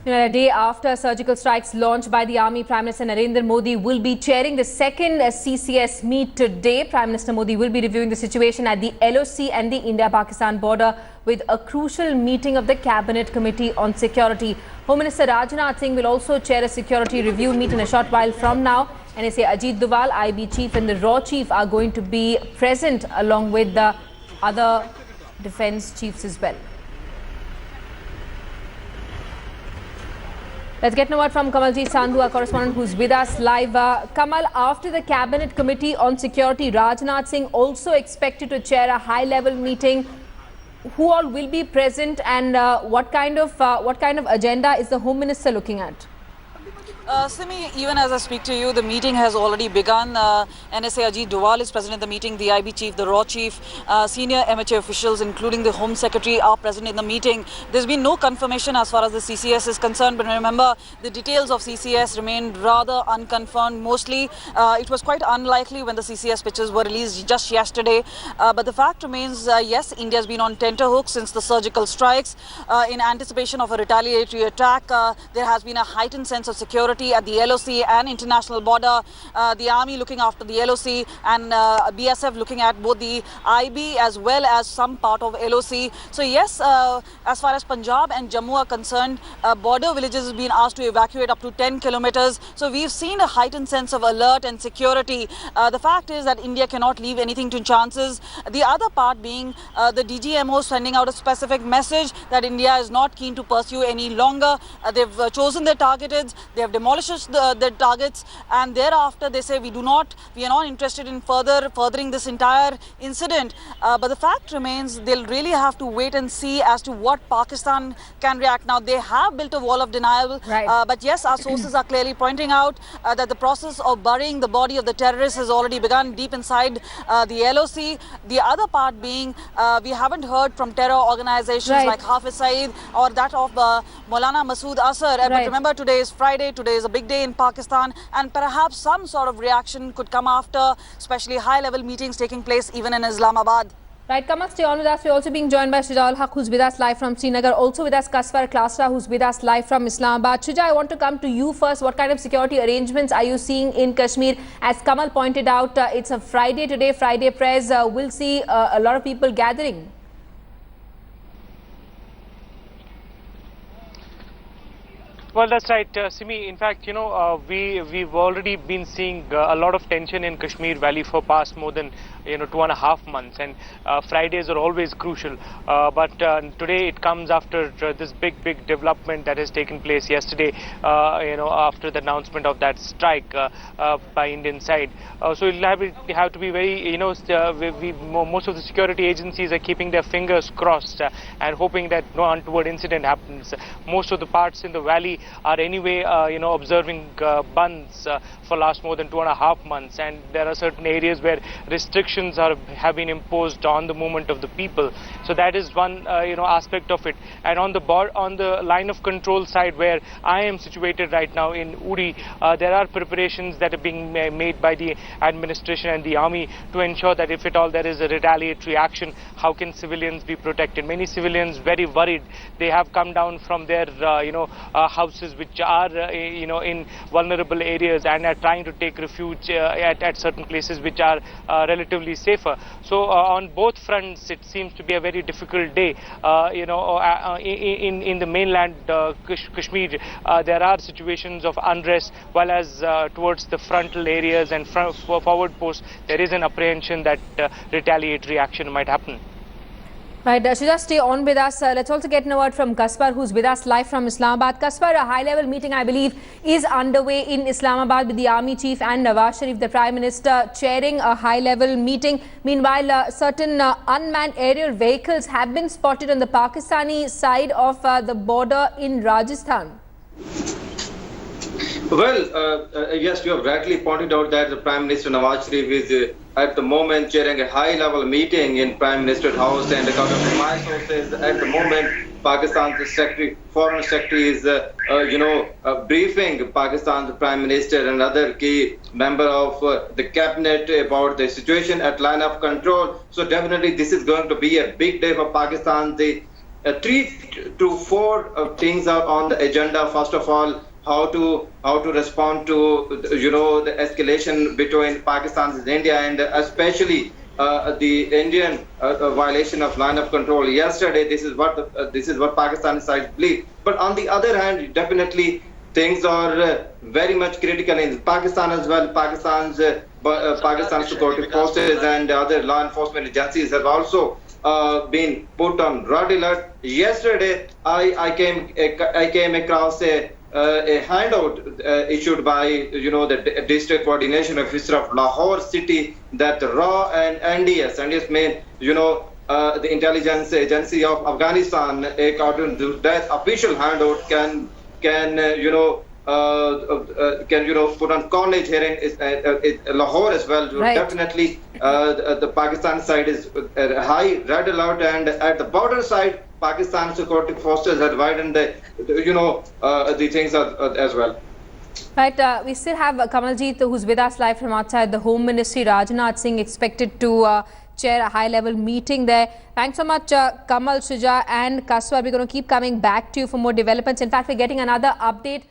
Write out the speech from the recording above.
A day after surgical strikes launched by the army, Prime Minister Narendra Modi will be chairing the second CCS meet today. Prime Minister Modi will be reviewing the situation at the LoC and the India-Pakistan border with a crucial meeting of the Cabinet Committee on Security. Home Minister Rajnath Singh will also chair a security review meet in a short while from now. NSA Ajit Doval, IB chief and the RAW chief are going to be present along with the other defence chiefs as well. Let's get a word from Kamaljeet Sandhu, our correspondent who's with us live. Kamal, after the Cabinet Committee on Security, Rajnath Singh also expected to chair a high-level meeting. Who all will be present, and what kind of agenda is the Home Minister looking at? Simi, even as I speak to you, the meeting has already begun. NSA Ajit Doval is present in the meeting, the IB chief, the RAW chief, senior MHA officials, including the Home Secretary, are present in the meeting. There's been no confirmation as far as the CCS is concerned, but remember, the details of CCS remained rather unconfirmed. Mostly, it was quite unlikely when the CCS pictures were released just yesterday. But the fact remains, yes, India has been on tenterhooks since the surgical strikes. In anticipation of a retaliatory attack, there has been a heightened sense of security at the LoC and international border. The army looking after the LoC and BSF looking at both the IB as well as some part of LoC. So yes, as far as Punjab and Jammu are concerned, border villages have been asked to evacuate up to 10 kilometers. So we've seen a heightened sense of alert and security. The fact is that India cannot leave anything to chances. The other part being the DGMO sending out a specific message that India is not keen to pursue any longer. They've chosen their targets, they have demolished their targets, and thereafter they say we are not interested in furthering this entire incident. But the fact remains, they'll really have to wait and see as to what Pakistan can react. Now, they have built a wall of denial, right. But yes, our sources are clearly pointing out that the process of burying the body of the terrorist has already begun deep inside the LoC. The other part being, we haven't heard from terror organizations like Hafiz Saeed or that of Maulana Masood Asar. But remember, today is Friday, today is a big day in Pakistan, and perhaps some sort of reaction could come after, especially high-level meetings taking place even in Islamabad. Right, Kamal, stay on with us. We're also being joined by Shuja Haq, who's with us live from Srinagar. Also with us, Kaswar Klasra, who's with us live from Islamabad. Shuja, I want to come to you first. What kind of security arrangements are you seeing in Kashmir? As Kamal pointed out, it's a Friday today, Friday press. We'll see a lot of people gathering. Well, that's right, Simi. In fact, we've already been seeing a lot of tension in Kashmir Valley for past more than 2.5 months, and Fridays are always crucial. But today it comes after this big development that has taken place yesterday. After the announcement of that strike by Indian side. So it'll have to be very, most of the security agencies are keeping their fingers crossed and hoping that no untoward incident happens. Most of the parts in the valley are anyway, observing bans for last more than 2.5 months, and there are certain areas where restrictions have been imposed on the movement of the people. So that is one, aspect of it. And on the line of control side, where I am situated right now in Uri, there are preparations that are being made by the administration and the army to ensure that if at all there is a retaliatory action, how can civilians be protected? Many civilians very worried. They have come down from their, houses which are, in vulnerable areas and are trying to take refuge at certain places which are relatively safer. So on both fronts, it seems to be a very difficult day. In the mainland Kashmir, there are situations of unrest, while as towards the frontal areas and forward posts, there is an apprehension that retaliatory action might happen. Right, Shuja, stay on with us. Let's also get a word from Kaswar, who's with us live from Islamabad. Kaswar, a high-level meeting, I believe, is underway in Islamabad with the Army Chief and Nawaz Sharif, the Prime Minister, chairing a high-level meeting. Meanwhile, certain unmanned aerial vehicles have been spotted on the Pakistani side of the border in Rajasthan. Well, yes, you have rightly pointed out that the Prime Minister Nawaz Sharif is at the moment chairing a high-level meeting in Prime Minister's house, and according to my sources, at the moment Pakistan's Foreign Secretary is, briefing Pakistan's Prime Minister and other key member of the cabinet about the situation at line of control. So definitely this is going to be a big day for Pakistan. The 3 to 4 things are on the agenda. First of all, how to respond to the escalation between Pakistan and India, and especially the Indian violation of line of control yesterday. This is what Pakistan side believe. But on the other hand, definitely things are very much critical in Pakistan as well. Pakistan's security forces and other law enforcement agencies have also been put on red alert. Yesterday, I came across a handout issued by the district coordination officer of Lahore city, that RAW and NDS mean the intelligence agency of Afghanistan. According to that official handout, can put on carnage here in Lahore as well. Right. Definitely, the Pakistan side is high red alert, and at the border side, Pakistan security forces have widened the things as well. Right, we still have Kamaljeet, who's with us live from outside the Home Ministry. Rajnath Singh expected to chair a high-level meeting there. Thanks so much, Kamal, Shuja and Kaswar. We're going to keep coming back to you for more developments. In fact, we're getting another update